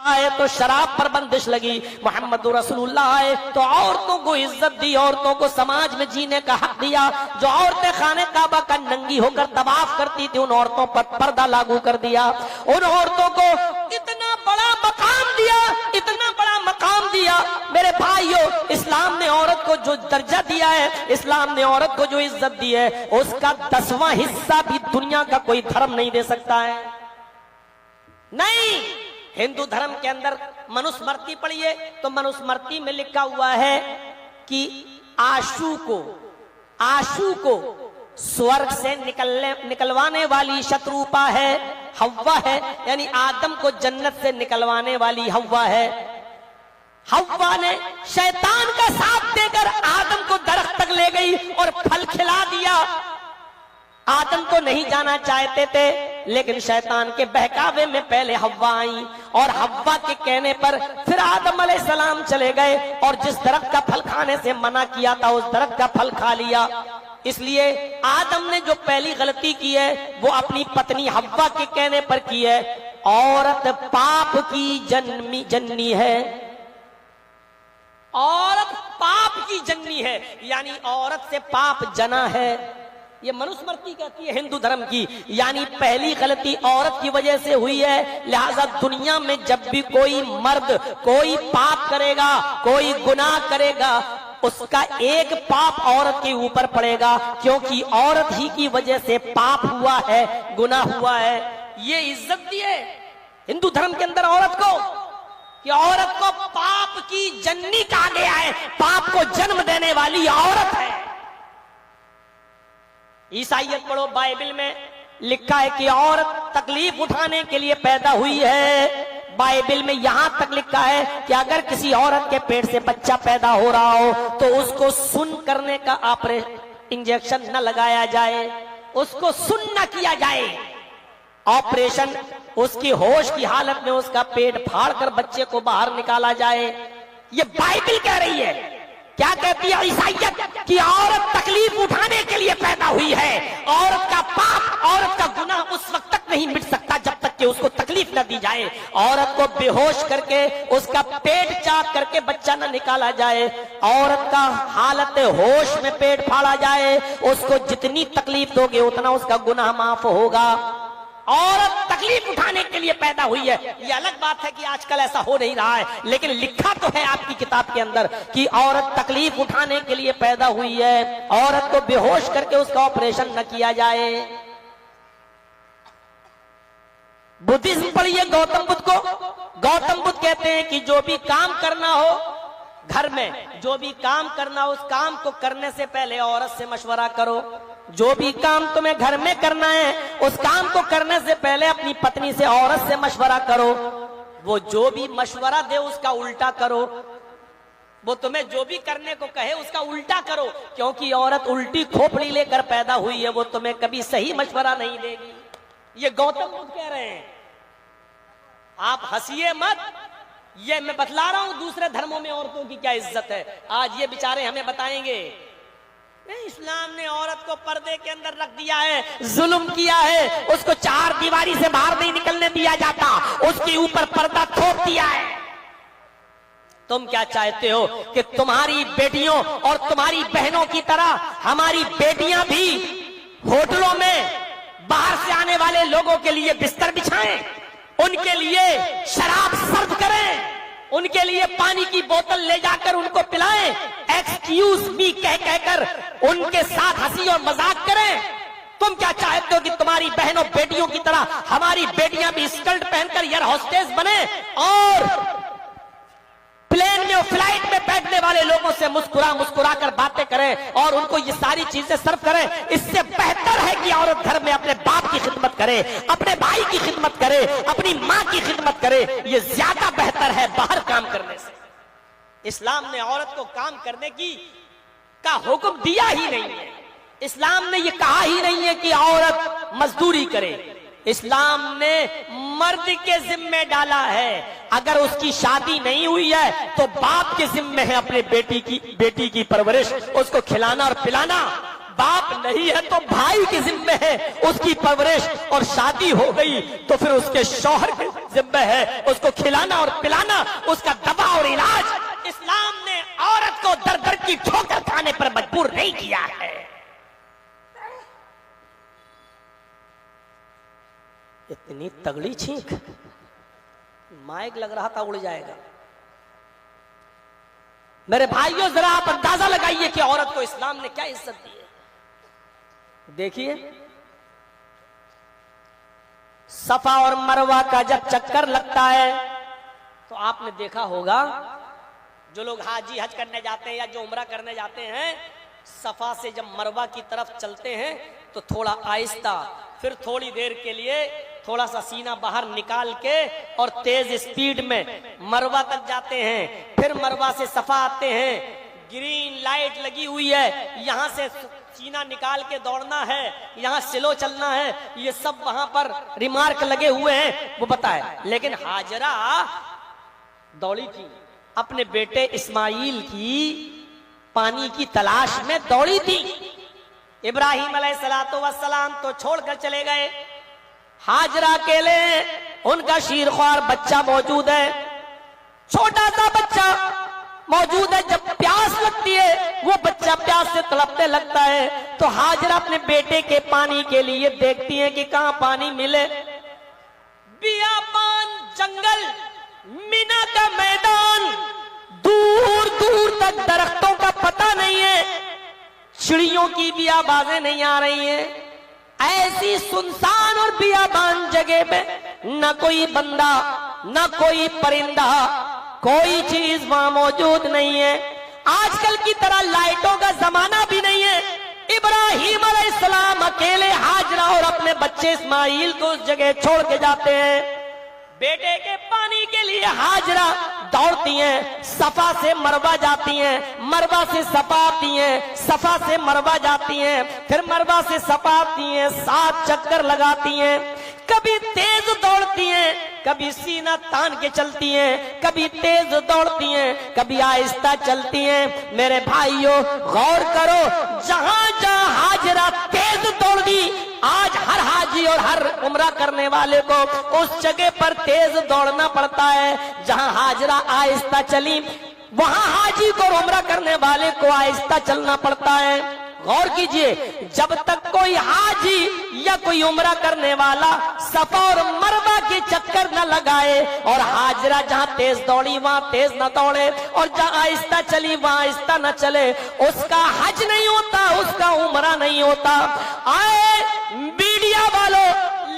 आए तो शराब पर बंदिश लगी, मोहम्मद रसूलुल्लाह आए तो औरतों को इज्जत दी, औरतों को समाज में जीने का हक दिया। जो औरतें खाने काबा का नंगी होकर तवाफ करती थी, उन औरतों पर पर्दा लागू कर दिया। उन औरतों को इतना बड़ा मकाम दिया, इतना बड़ा मकाम दिया। मेरे भाइयों, इस्लाम ने औरत को जो दर्जा दिया है, इस्लाम ने औरत को जो इज्जत दी है, उसका 10वां हिस्सा भी दुनिया का कोई धर्म नहीं दे सकता है। नहीं, हिंदू धर्म के अंदर मनुस्मृति पढ़िए तो मनुस्मृति में लिखा हुआ है कि आशु को स्वर्ग से निकलवाने वाली शत्रुपा है, हव्वा है, यानी आदम को जन्नत से निकलवाने वाली हव्वा है। हव्वा ने शैतान का साथ देकर आदम को दरख्त तक ले गई और फल खिला दिया। आदम तो नहीं जाना चाहते थे, लेकिन शैतान के बहकावे में पहले हव्वा आई और हव्वा के कहने पर फिर आदम अलैहिस्सलाम चले गए और जिस दरख्त का फल खाने से मना किया था, उस दरख्त का फल खा लिया। इसलिए आदम ने जो पहली गलती की है, वो अपनी पत्नी हव्वा के कहने पर की है। औरत पाप की जननी है, औरत पाप की जननी है, यानी औरत से पाप जना है। ये मनुस्मृति कहती है हिंदू धर्म की, यानी पहली गलती औरत की वजह से हुई है। लिहाजा दुनिया में जब भी कोई मर्द कोई पाप करेगा, कोई गुनाह करेगा, उसका एक पाप औरत के ऊपर पड़ेगा, क्योंकि औरत ही की वजह से पाप हुआ है, गुनाह हुआ है। ये इज्जत दी है हिंदू धर्म के अंदर औरत को, कि औरत को पाप की जननी कहा गया है, पाप को जन्म देने वाली औरत है। ईसाइयत पढ़ो, बाइबल में लिखा है कि औरत तकलीफ उठाने के लिए पैदा हुई है। बाइबल में यहां तक लिखा है कि अगर किसी औरत के पेट से बच्चा पैदा हो रहा हो तो उसको सुन्न करने का इंजेक्शन न लगाया जाए, उसको सुन्न न किया जाए। ऑपरेशन, उसकी होश की हालत में उसका पेट फाड़ कर बच्चे को बाहर निकाला जाए। ये बाइबल कह रही है। क्या कहती है ईसाइयत? कि औरत तकलीफ उठाने के लिए पैदा हुई है। औरत का पाप, औरत का गुनाह उस वक्त तक नहीं मिट सकता जब तक कि उसको तकलीफ न दी जाए। औरत को बेहोश करके उसका पेट चाक करके बच्चा न निकाला जाए, औरत का हालत होश में पेट फाड़ा जाए, उसको जितनी तकलीफ दोगे उतना उसका गुनाह माफ होगा। औरत तकलीफ उठाने के लिए पैदा हुई है। ये अलग बात है कि आजकल ऐसा हो नहीं रहा है, लेकिन लिखा तो है आपकी किताब के अंदर कि औरत तकलीफ उठाने के लिए पैदा हुई है। औरत को बेहोश करके उसका ऑपरेशन न किया जाए। बुद्धिज्म पढ़िए गौतम बुद्ध को। गौतम बुद्ध कहते हैं कि जो भी काम करना हो घर में, जो भी काम करना हो, उस काम को करने से पहले औरत से मशवरा करो। जो भी काम तुम्हें घर में करना है, उस काम को करने से पहले अपनी पत्नी से, औरत से मशवरा करो। वो जो भी मशवरा दे उसका उल्टा करो। वो तुम्हें जो भी करने को कहे उसका उल्टा करो, क्योंकि औरत उल्टी खोपड़ी लेकर पैदा हुई है, वो तुम्हें कभी सही मशवरा नहीं देगी। ये गौतम बुद्ध कह रहे हैं। आप हंसिए मत, ये मैं बतला रहा हूं दूसरे धर्मों में औरतों की क्या इज्जत है। आज ये बेचारे हमें बताएंगे इस्लाम ने औरत को पर्दे के अंदर रख दिया है, जुल्म किया है, उसको चार दीवारी से बाहर नहीं निकलने दिया जाता, उसके ऊपर पर्दा थोप दिया है। तुम क्या चाहते हो कि तुम्हारी बेटियों और तुम्हारी बहनों की तरह हमारी बेटियां भी होटलों में बाहर से आने वाले लोगों के लिए बिस्तर बिछाएं, उनके लिए शराब सर्व करें, उनके लिए पानी की बोतल ले जाकर उनको पिलाएं, एक्सक्यूज मी कह कहकर उनके साथ हंसी और मजाक करें? तुम क्या चाहते हो कि तुम्हारी बहनों बेटियों की तरह हमारी बेटियां भी स्कर्ट पहनकर एयर होस्टेस बने और प्लेन में और फ्लाइट में बैठने वाले लोगों से मुस्कुरा मुस्कुरा कर बातें करें और उनको ये सारी चीजें सर्व करें? इससे बेहतर है कि औरत घर में अपने बाप की खिदमत करे, अपने भाई की खिदमत करे, अपनी माँ की खिदमत करे। ये ज्यादा बेहतर है बाहर काम करने से। इस्लाम ने औरत को काम करने का हुक्म दिया ही नहीं है। इस्लाम ने ये कहा ही नहीं है कि औरत मजदूरी करे। इस्लाम ने मर्द के जिम्मे डाला है, अगर उसकी शादी नहीं हुई है तो बाप के जिम्मे है अपने बेटी की परवरिश, उसको खिलाना और पिलाना। बाप नहीं है तो भाई के जिम्मे है उसकी परवरिश, और शादी हो गई तो फिर उसके शौहर के जिम्मे है उसको खिलाना और पिलाना, उसका दवा और इलाज। इस्लाम ने औरत को दर दर की ठोकर खाने पर मजबूर नहीं किया है। इतनी तगड़ी छींक, माइक लग रहा था उड़ जाएगा। मेरे भाइयों, जरा आप अंदाजा लगाइए कि औरत को इस्लाम ने क्या इज्जत दी है। देखिए, सफा और मरवा का जब चक्कर लगता है तो आपने देखा होगा, जो लोग हाजी हज करने जाते हैं या जो उम्रा करने जाते हैं, सफा से जब मरवा की तरफ चलते हैं तो थोड़ा आहिस्ता, फिर थोड़ी देर के लिए थोड़ा सा सीना बाहर निकाल के और तेज स्पीड में मरवा तक जाते हैं। फिर मरवा से सफा आते हैं, ग्रीन लाइट लगी हुई है, यहां से सीना निकाल के दौड़ना है, यहां स्लो चलना है, ये सब वहां पर रिमार्क लगे हुए हैं, वो पता है। लेकिन हाजरा दौड़ी थी, अपने बेटे इस्माइल की पानी की तलाश में दौड़ी थी। इब्राहिम अलैहिस्सलातु वस्सलाम तो छोड़कर चले गए, हाजरा अकेले, उनका शीरख्वार बच्चा मौजूद है, छोटा सा बच्चा मौजूद है। जब प्यास लगती है, वो बच्चा प्यास से तड़पने लगता है, तो हाजरा अपने बेटे के पानी के लिए देखती है कि कहां पानी मिले। बियाबान, जंगल, मीना का मैदान, दूर दूर तक दरख्तों का पता नहीं है, चिड़ियों की भी आवाजें नहीं आ रही हैं। ऐसी सुनसान और बियाबान जगह में न कोई बंदा, न कोई परिंदा, कोई चीज वहां मौजूद नहीं है। आजकल की तरह लाइटों का जमाना भी नहीं है। इब्राहिम अलैहिस्सलाम अकेले हाजरा और अपने बच्चे इस्माइल को उस जगह छोड़ के जाते हैं। बेटे के पानी के लिए हाजरा दौड़ती हैं, सफा से मरवा जाती हैं, मरवा से सफा आती हैं, सफा से मरवा जाती हैं, फिर मरवा से सफा आती हैं, 7 चक्कर लगाती हैं। कभी तेज दौड़ती हैं, कभी सीना तान के चलती हैं, कभी तेज दौड़ती हैं, कभी आहिस्ता चलती हैं। मेरे भाइयों, गौर करो, जहां जहां हाजरा तेज दौड़ दी, आज हर हाजी और हर उम्रा करने वाले को उस जगह पर तेज दौड़ना पड़ता है। जहां हाजरा आहिस्ता चली, वहां हाजी को और उम्रा करने वाले को आहिस्ता चलना पड़ता है। गौर कीजिए, जब तक कोई हाजी या कोई उम्रा करने वाला सफा और मरवा के चक्कर न लगाए, और हाजरा जहां तेज दौड़ी वहां तेज न दौड़े, और जहां आहिस्ता चली वहां आहिस्ता न चले, उसका हज नहीं होता, उसका उम्रा नहीं होता। आए मीडिया वालों,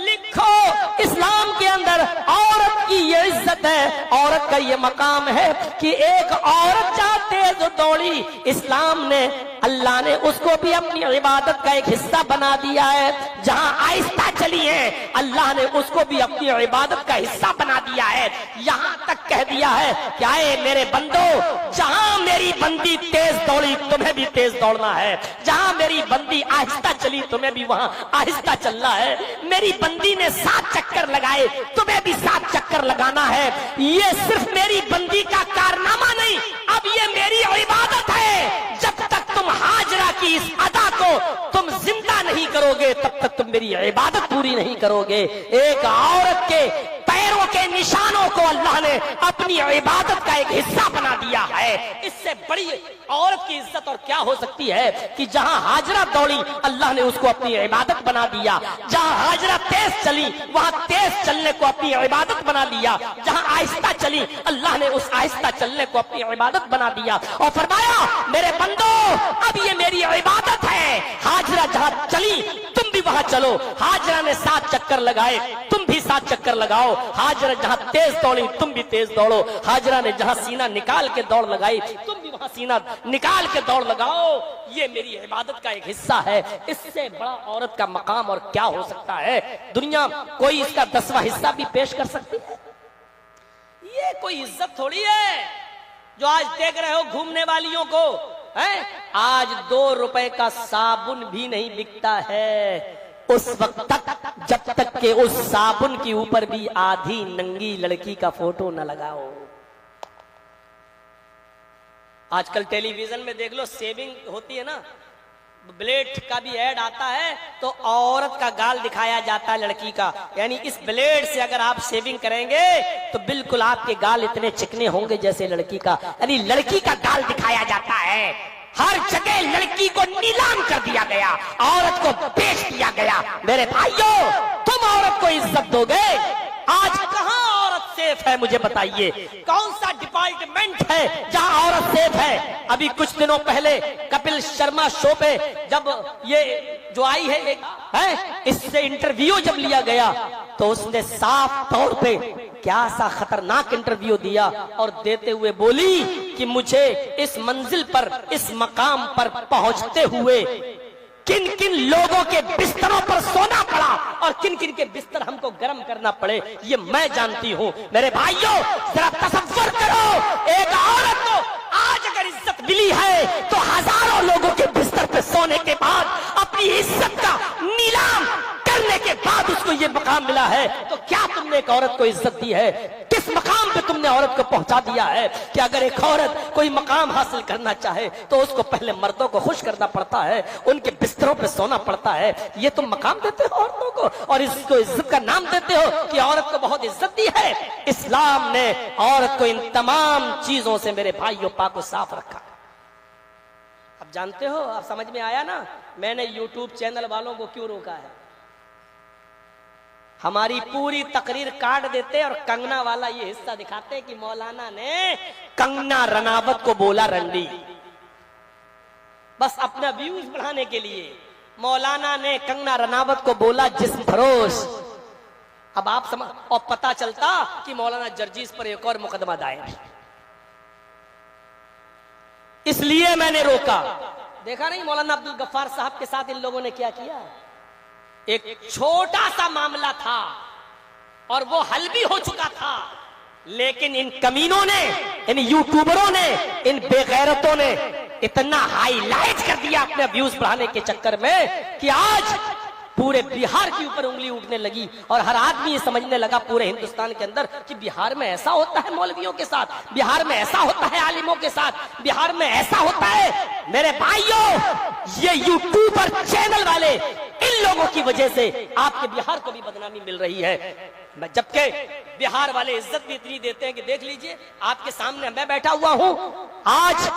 लिखो, इस्लाम के अंदर औरत की ये इज्जत है, औरत का ये मकाम है कि एक औरत जहां तेज दौड़ी, इस्लाम ने, अल्लाह ने उसको भी अपनी इबादत का एक हिस्सा बना दिया है। जहां आहिस्ता चली है, अल्लाह ने उसको भी अपनी इबादत का हिस्सा बना दिया है। यहां तक कह दिया है कि आए मेरे बंदो, जहां मेरी बंदी तेज दौड़ी, तुम्हें भी तेज दौड़ना है। जहां मेरी बंदी आहिस्ता चली, तुम्हें भी वहां आहिस्ता चलना है। मेरी बंदी ने 7 चक्कर लगाए, तुम्हें भी 7 चक्कर लगाना है। ये सिर्फ मेरी बंदी का कारनामा नहीं, अब ये मेरी इबादत है। जब तक तुम हाजरा की इस अदा को तुम जिंदा नहीं करोगे, तब तक तुम मेरी इबादत पूरी नहीं करोगे। एक औरत के पैरों के निशानों को अल्लाह ने अपनी इबादत का एक हिस्सा बना दिया है। इससे बड़ी औरत की इज्जत और क्या हो सकती है कि जहां हाजरा दौड़ी, अल्लाह ने उसको अपनी इबादत बना दिया। जहां हाजरा तेज चली, वहां तेज चलने को अपनी इबादत बना दिया। जहां आहिस्ता चली, अल्लाह ने उस आहिस्ता चलने को अपनी इबादत बना दिया और फरमाया, मेरे बंदो, अब ये मेरी इबादत है। हाजरा जहां चली, तुम भी वहां चलो। हाजरा ने 7 चक्कर लगाए, तुम भी 7 चक्कर लगाओ। हाजरा जहां तेज दौड़ी, तुम भी तेज दौड़ो। हाजरा ने जहां सीना निकाल के दौड़ लगाई, तुम भी वहां सीना निकाल के दौड़ लगाओ। ये मेरी इबादत का एक हिस्सा है। इससे बड़ा औरत का मकाम और क्या हो सकता है? दुनिया कोई इसका 10वां हिस्सा भी पेश कर सकती है? ये कोई इज्जत थोड़ी है जो आज देख रहे हो घूमने वालियों को है। आज 2 रुपए का साबुन भी नहीं बिकता है उस वक्त तक, जब तक के उस साबुन के ऊपर भी आधी नंगी लड़की का फोटो न लगाओ। आजकल टेलीविजन में देख लो, सेविंग होती है ना, ब्लेड का भी ऐड आता है तो औरत का गाल दिखाया जाता है लड़की का, यानी इस ब्लेड से अगर आप शेविंग करेंगे तो बिल्कुल आपके गाल इतने चिकने होंगे जैसे लड़की का, यानी लड़की का गाल दिखाया जाता है। हर जगह लड़की को नीलाम कर दिया गया, औरत को बेच दिया गया। मेरे भाइयों, तुम औरत को इज्जत दोगे? आज कहां औरत सेफ है मुझे बताइए? कौन सा डिपार्टमेंट है जहां औरत सेफ है? अभी कुछ दिनों पहले कपिल शर्मा शो पे जब ये जो आई है इससे इंटरव्यू जब लिया गया तो उसने साफ तौर पे क्या सा खतरनाक इंटरव्यू दिया और देते हुए बोली कि मुझे इस मंजिल पर, इस मकाम पर पहुंचते हुए किन किन लोगों के बिस्तरों पर सोना पड़ा और किन किन के बिस्तर हमको गर्म करना पड़े, ये मैं जानती हूं। मेरे भाइयों, जरा तसव्वुर करो, एक औरत को आज अगर इज्जत मिली है तो हजारों लोगों के बिस्तर पे सोने के बाद, अपनी इज्जत का नीलाम करने के बाद उसको ये मकाम मिला है। तो क्या तुमने एक औरत को इज्जत दी है? किस मकाम पे तुमने औरत को पहुंचा दिया है कि अगर एक औरत कोई मकाम हासिल करना चाहे तो उसको पहले मर्दों को खुश करना पड़ता है, उनके बिस्तरों पे सोना पड़ता है। ये तुम मकाम देते हो औरतों को और इसको इज्जत का नाम देते हो कि औरत को बहुत इज्जत दी है। इस्लाम ने औरत को इन तमाम चीजों से मेरे भाइयों पाक को साफ रखा। अब जानते हो, अब समझ में आया ना मैंने यूट्यूब चैनल वालों को क्यों रोका है? हमारी पूरी तकरीर काट देते और कंगना वाला ये हिस्सा दिखाते कि मौलाना ने कंगना रनावत को बोला रंडी, बस अपना व्यूज बढ़ाने के लिए मौलाना ने कंगना रनावत को बोला जिस्म फरोश। अब आप समझ, और पता चलता कि मौलाना जर्जीस पर एक और मुकदमा दायर है। इसलिए मैंने रोका। देखा नहीं मौलाना अब्दुल गफ्फार साहब के साथ इन लोगों ने क्या किया? एक छोटा सा मामला था और वो हल भी हो चुका था, लेकिन इन कमीनों ने, इन यूट्यूबरों ने, इन बेगैरतों ने इतना हाईलाइट कर दिया अपने व्यूज बढ़ाने के चक्कर में कि आज पूरे बिहार के ऊपर उंगली उठने लगी और हर आदमी ये समझने लगा पूरे हिंदुस्तान के अंदर कि बिहार में ऐसा होता है मौलवियों के साथ, बिहार में ऐसा होता है आलिमों के साथ, बिहार में ऐसा होता है। मेरे भाइयों, ये यूट्यूबर चैनल वाले इन लोगों की वजह से आपके बिहार को भी बदनामी मिल रही है। जबकि बिहार वाले इज्जत भी इतनी देते हैं कि देख लीजिए आपके सामने मैं बैठा हुआ हूं, आज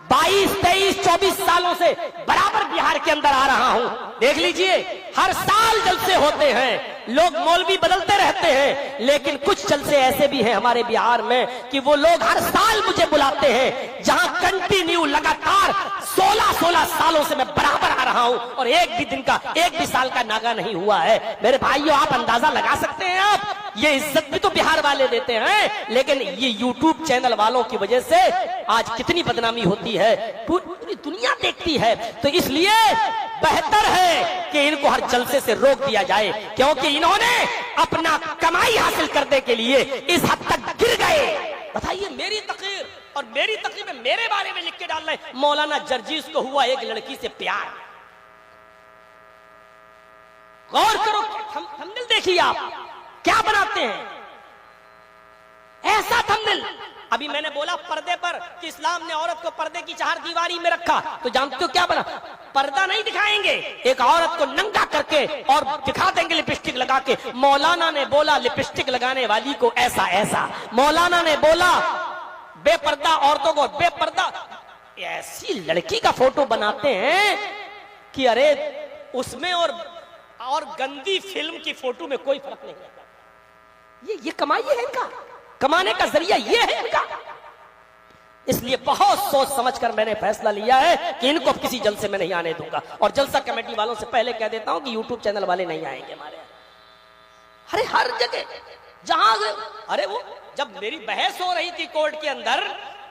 22, 23, 24 सालों से बराबर बिहार के अंदर आ रहा हूं। देख लीजिए हर साल जलसे होते हैं, लोग मौलवी बदलते रहते हैं, लेकिन कुछ जलसे ऐसे भी हैं हमारे बिहार में कि वो लोग हर साल मुझे बुलाते हैं, जहां कंटिन्यू लगातार 16 सालों से मैं बराबर आ रहा हूं और एक भी दिन का, एक भी साल का नागा नहीं हुआ है। मेरे भाइयों, आप अंदाजा लगा सकते हैं, आप ये इज्जत भी तो बिहार वाले देते हैं, लेकिन ये यूट्यूब चैनल वालों की वजह से आज कितनी बदनामी होती है, पूरी दुनिया देखती है। तो इसलिए बेहतर है कि इनको हर जलसे से रोक दिया जाए, क्योंकि इन्होंने अपना कमाई हासिल करने के लिए इस हद तक गिर गए। बताइए, मेरी तकरीर और मेरी तकरीर में मेरे बारे में लिख के डाल रहे हैं मौलाना जर्जीस को हुआ एक लड़की से प्यार। गौर करो, थंबनेल देखिए आप क्या बनाते हैं, ऐसा थंबनेल। अभी मैंने बोला पर्दे पर कि इस्लाम ने औरत को पर्दे की चार दीवारी में रखा, तो जानते हो क्या बना? पर्दा नहीं दिखाएंगे, एक औरत को नंगा करके और दिखा देंगे लिपस्टिक लगा के। मौलाना ने बोला लिपस्टिक लगाने वाली को ऐसा ऐसा, मौलाना ने बोला बेपर्दा औरतों को बेपर्दा। ऐसी लड़की का फोटो बनाते हैं कि अरे उसमें और गंदी फिल्म की फोटो में कोई फर्क नहीं है। ये कमाई है इनका, कमाने का जरिया ये है इनका। इसलिए बहुत सोच समझकर मैंने फैसला लिया है कि इनको अब किसी जलसे में नहीं आने दूंगा। और जलसा कमेटी वालों से पहले कह देता हूं कि यूट्यूब चैनल वाले नहीं आएंगे हमारे। अरे हर जगह जहां, अरे वो जब मेरी बहस हो रही थी कोर्ट के अंदर,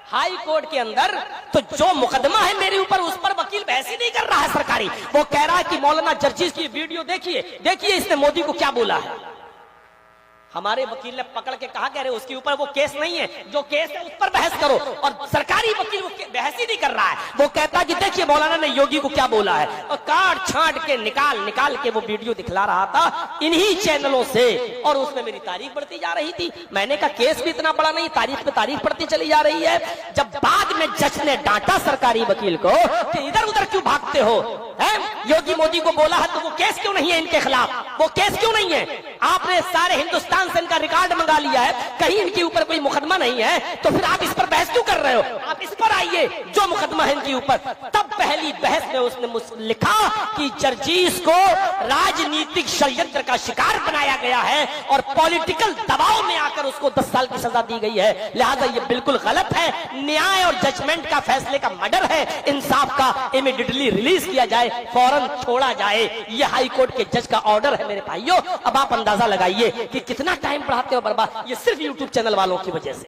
हाई कोर्ट के अंदर, तो जो मुकदमा है मेरे ऊपर उस पर वकील बहस ही नहीं कर रहा है सरकारी। वो कह रहा है कि मौलाना जर्जीस की वीडियो देखिए, देखिए इसने मोदी को क्या बोला है। हमारे वकील ने पकड़ के कहा, कह रहे उसके ऊपर वो केस नहीं है, जो केस है उस पर बहस करो। और सरकारी वकील बहस ही नहीं कर रहा है, वो कहता कि देखिए मौलाना ने योगी को क्या बोला है, और काट छांट के निकाल के वो वीडियो दिखला रहा था इन्हीं चैनलों से, और उसमें मेरी तारीफ बढ़ती जा रही थी। मैंने कहा केस भी इतना बड़ा नहीं, तारीफ पे तारीफ बढ़ती चली जा रही है। जब बाद में जज ने डांटा सरकारी वकील को कि इधर उधर क्यों भागते हो, योगी मोदी को बोला है तो वो केस क्यों नहीं है इनके खिलाफ, वो केस क्यों नहीं है? आपने सारे हिंदुस्तान से इनका रिकॉर्ड मंगा लिया है, कहीं इनके ऊपर कोई मुकदमा नहीं है, तो फिर आप इस पर बहस क्यों कर रहे हो? आप इस पर आइए जो मुकदमा है इनके ऊपर। तब पहली बहस में उसने लिखा कि जर्जीस को राजनीतिक षड्यंत्र का शिकार बनाया गया है और पॉलिटिकल दबाव में आकर उसको 10 साल की सजा दी गई है, लिहाजा ये बिल्कुल गलत है। न्याय और जजमेंट का फैसले का मर्डर है, इंसाफ का इमीडिएटली रिलीज किया जाए, फौरन छोड़ा जाए। ये हाई कोर्ट के जज का ऑर्डर है मेरे भाइयों। अब आप अंदाजा लगाइए कि कितना टाइम बढ़ाते हो बर्बाद, ये सिर्फ यूट्यूब चैनल वालों की वजह से।